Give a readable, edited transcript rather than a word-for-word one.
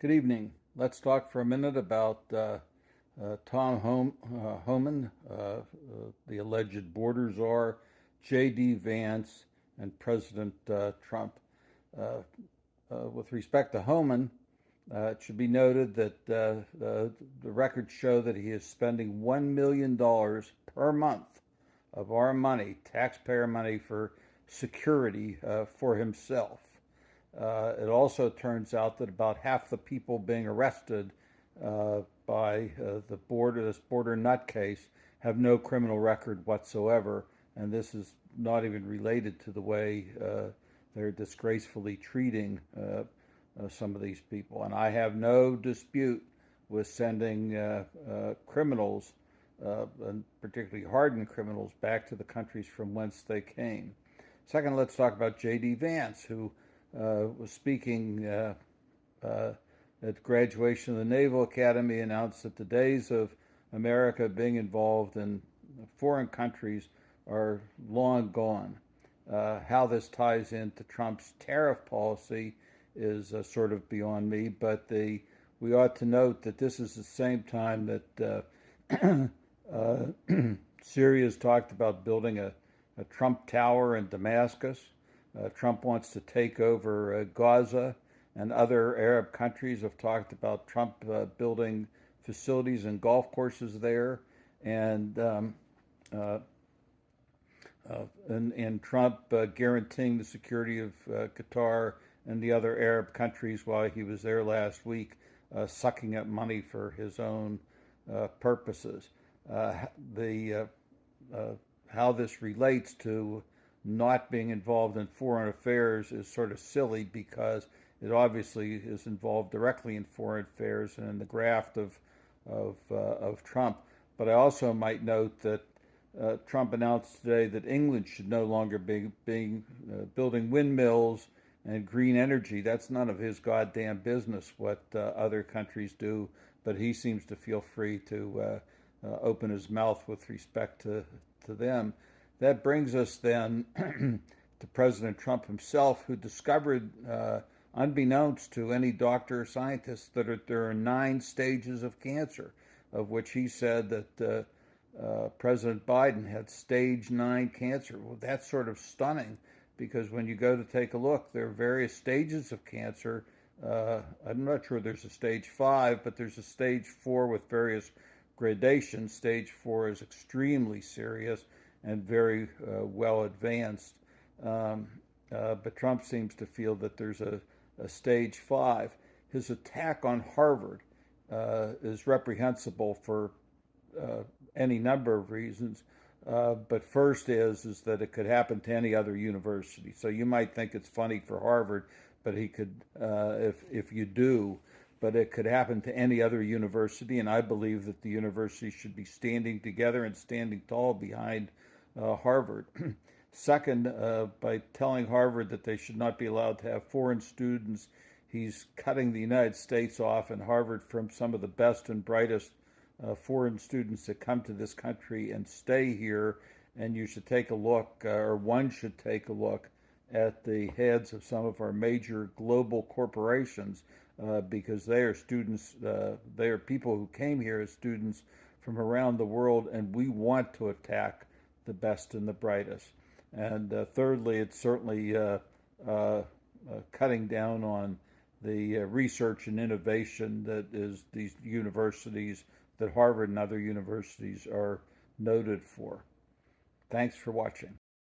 Good evening. Let's talk for a minute about Homam, the alleged border czar, J.D. Vance, and President Trump. With respect to Homan, it should be noted that the records show that he is spending $1 million per month of our money, taxpayer money, for security for himself. It also turns out that about half the people being arrested by this border nutcase, have no criminal record whatsoever, and this is not even related to the way they're disgracefully treating some of these people. And I have no dispute with sending criminals, and particularly hardened criminals, back to the countries from whence they came. Second, let's talk about J.D. Vance, who was speaking at graduation of the Naval Academy, announced that the days of America being involved in foreign countries are long gone. How this ties into Trump's tariff policy is sort of beyond me, but we ought to note that this is the same time that Syria's talked about building a Trump Tower in Damascus. Trump wants to take over Gaza, and other Arab countries have talked about Trump building facilities and golf courses there, and Trump guaranteeing the security of Qatar and the other Arab countries while he was there last week, sucking up money for his own purposes. How this relates to not being involved in foreign affairs is sort of silly, because it obviously is involved directly in foreign affairs and in the graft of Trump. But I also might note that Trump announced today that England should no longer be building windmills and green energy. That's none of his goddamn business what other countries do, but he seems to feel free to open his mouth with respect to them. That brings us then to President Trump himself, who discovered, unbeknownst to any doctor or scientist, that there are 9 stages of cancer, of which he said that President Biden had stage 9 cancer. Well, that's sort of stunning, because when you go to take a look, there are various stages of cancer. I'm not sure there's a stage 5, but there's a stage 4 with various gradations. Stage 4 is extremely serious and very well advanced. But Trump seems to feel that there's a stage 5. His attack on Harvard is reprehensible for any number of reasons. But first is that it could happen to any other university. So you might think it's funny for Harvard, but he could, if you do, but it could happen to any other university. And I believe that the university should be standing together and standing tall behind Harvard. Second, by telling Harvard that they should not be allowed to have foreign students, he's cutting the United States off and Harvard from some of the best and brightest foreign students that come to this country and stay here. And you should take a look, or one should take a look, at the heads of some of our major global corporations, because they are students, they are people who came here as students from around the world, and we want to attack the best and the brightest. And thirdly, it's certainly cutting down on the research and innovation that is these universities, that Harvard and other universities are noted for. Thanks for watching.